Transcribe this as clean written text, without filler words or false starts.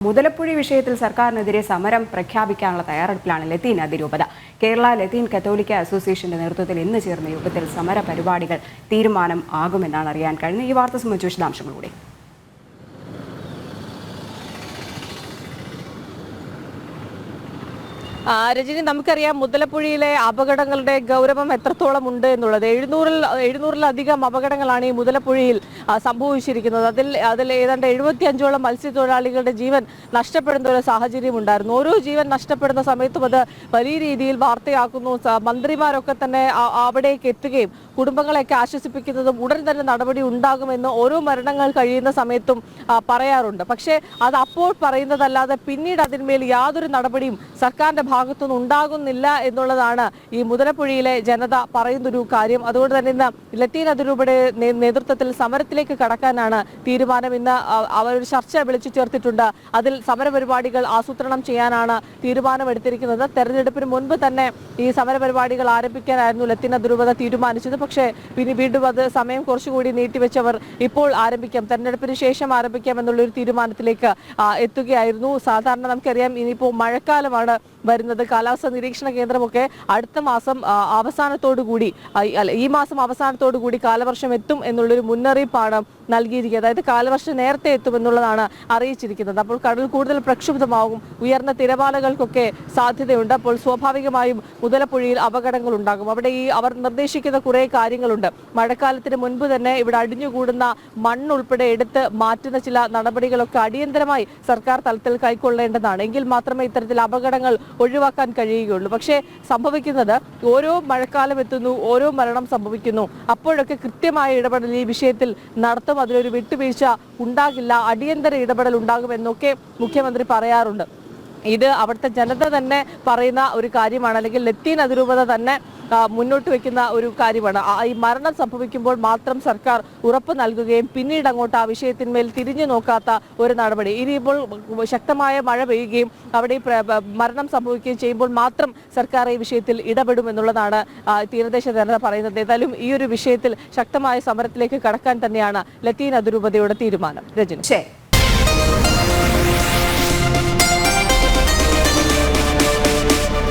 മുതലപ്പുഴി വിഷയത്തിൽ സർക്കാരിനെതിരെ സമരം പ്രഖ്യാപിക്കാനുള്ള തയ്യാറെടുപ്പിലാണ് ലത്തീൻ അതിരൂപത. കേരള ലത്തീൻ കത്തോലിക്ക അസോസിയേഷന്റെ നേതൃത്വത്തിൽ ഇന്ന് ചേർന്ന യോഗത്തിൽ സമര പരിപാടികൾ തീരുമാനം ആകുമെന്നാണ് അറിയാൻ കഴിഞ്ഞത്. ഈ വാർത്ത സംബന്ധിച്ച വിശദാംശങ്ങളൂടെ രജനി, നമുക്കറിയാം മുതലപ്പുഴയിലെ അപകടങ്ങളുടെ ഗൗരവം എത്രത്തോളം ഉണ്ട് എന്നുള്ളത്. 700-ലധികം അപകടങ്ങളാണ് ഈ മുതലപ്പുഴയിൽ സംഭവിച്ചിരിക്കുന്നത്. അതിൽ ഏതാണ്ട് 75ഓളം മത്സ്യത്തൊഴിലാളികളുടെ ജീവൻ നഷ്ടപ്പെടുന്ന ഒരു സാഹചര്യം ഉണ്ടായിരുന്നു. ഓരോ ജീവൻ നഷ്ടപ്പെടുന്ന സമയത്തും അത് വലിയ രീതിയിൽ വാർത്തയാക്കുന്നു. മന്ത്രിമാരൊക്കെ തന്നെ അവിടേക്ക് എത്തുകയും കുടുംബങ്ങളെയൊക്കെ ആശ്വസിപ്പിക്കുന്നതും ഉടൻ തന്നെ നടപടി ഉണ്ടാകുമെന്ന് ഓരോ മരണങ്ങൾ കഴിയുന്ന സമയത്തും പറയാറുണ്ട്. പക്ഷേ അത് അപ്പോൾ പറയുന്നതല്ലാതെ പിന്നീട് അതിന്മേൽ യാതൊരു നടപടിയും സർക്കാരിന്റെ ഭാഗത്തുനിന്ന് ഉണ്ടാകുന്നില്ല എന്നുള്ളതാണ് ഈ മുതലപ്പുഴയിലെ ജനത പറയുന്നൊരു കാര്യം. അതുകൊണ്ട് തന്നെ ഇന്ന് ലത്തീൻ അതിരൂപയുടെ നേതൃത്വത്തിൽ സമരത്തിലേക്ക് കടക്കാനാണ് തീരുമാനം. ഇന്ന് അവരൊരു ചർച്ച വിളിച്ചു ചേർത്തിട്ടുണ്ട്. അതിൽ സമരപരിപാടികൾ ആസൂത്രണം ചെയ്യാനാണ് തീരുമാനമെടുത്തിരിക്കുന്നത്. തെരഞ്ഞെടുപ്പിന് മുൻപ് തന്നെ ഈ സമരപരിപാടികൾ ആരംഭിക്കാനായിരുന്നു ലത്തീൻ അതിരൂപത തീരുമാനിച്ചത്. പക്ഷേ പിന്നെ വീണ്ടും അത് സമയം കുറച്ചുകൂടി നീട്ടിവെച്ചവർ ഇപ്പോൾ ആരംഭിക്കാം, തെരഞ്ഞെടുപ്പിന് ശേഷം ആരംഭിക്കാം എന്നുള്ളൊരു തീരുമാനത്തിലേക്ക് എത്തുകയായിരുന്നു. സാധാരണ നമുക്കറിയാം ഇനിയിപ്പോൾ മഴക്കാലമാണ് വരുന്നത്. കാലാവസ്ഥാ നിരീക്ഷണ കേന്ദ്രമൊക്കെ അടുത്ത മാസം അവസാനത്തോടുകൂടി ഈ മാസം അവസാനത്തോടുകൂടി കാലവർഷം എത്തും എന്നുള്ളൊരു മുന്നറിയിപ്പാണ് നൽകിയിരിക്കുന്നത്. അതായത് കാലവർഷം നേരത്തെ എത്തുമെന്നുള്ളതാണ് അറിയിച്ചിരിക്കുന്നത്. അപ്പോൾ കടൽ കൂടുതൽ പ്രക്ഷുബ്ധമാകും, ഉയർന്ന തിരമാലകൾക്കൊക്കെ സാധ്യതയുണ്ട്. അപ്പോൾ സ്വാഭാവികമായും മുതലപ്പുഴയിൽ അപകടങ്ങൾ ഉണ്ടാകും. അവിടെ അവർ നിർദ്ദേശിക്കുന്ന കുറേ കാര്യങ്ങളുണ്ട്. മഴക്കാലത്തിന് മുൻപ് തന്നെ ഇവിടെ അടിഞ്ഞുകൂടുന്ന മണ്ണുൾപ്പെടെ എടുത്ത് മാറ്റുന്ന ചില നടപടികളൊക്കെ അടിയന്തരമായി സർക്കാർ തലത്തിൽ കൈക്കൊള്ളേണ്ടതാണ്. എങ്കിൽ മാത്രമേ ഇത്തരത്തിൽ അപകടങ്ങൾ ഒഴിവാക്കാൻ കഴിയുകയുള്ളൂ. പക്ഷേ സംഭവിക്കുന്നത് ഓരോ മഴക്കാലം എത്തുന്നു, ഓരോ മരണം സംഭവിക്കുന്നു. അപ്പോഴൊക്കെ കൃത്യമായ ഇടപെടൽ ഈ വിഷയത്തിൽ നടത്തും. അതിലൊരു വിട്ടുവീഴ്ച ഉണ്ടാകില്ല, അടിയന്തര ഇടപെടൽ ഉണ്ടാകുമെന്നൊക്കെ മുഖ്യമന്ത്രി പറയാറുണ്ട്. ഇത് അവിടുത്തെ ജനത തന്നെ പറയുന്ന ഒരു കാര്യമാണ്, അല്ലെങ്കിൽ ലത്തീൻ അതിരൂപത തന്നെ മുന്നോട്ട് വെക്കുന്ന ഒരു കാര്യമാണ്. ഈ മരണം സംഭവിക്കുമ്പോൾ മാത്രം സർക്കാർ ഉറപ്പ് നൽകുകയും പിന്നീട് അങ്ങോട്ട് ആ വിഷയത്തിന്മേൽ തിരിഞ്ഞു നോക്കാത്ത ഒരു നടപടി. ഇനിയിപ്പോൾ ശക്തമായ മഴ പെയ്യുകയും അവിടെ മരണം സംഭവിക്കുകയും ചെയ്യുമ്പോൾ മാത്രം സർക്കാർ ഈ വിഷയത്തിൽ ഇടപെടുമെന്നുള്ളതാണ് തീരദേശ ജനത പറയുന്നത്. ഏതായാലും ഈ ഒരു വിഷയത്തിൽ ശക്തമായ സമരത്തിലേക്ക് കടക്കാൻ തന്നെയാണ് ലത്തീൻ അതിരൂപതയുടെ തീരുമാനം. രജനി.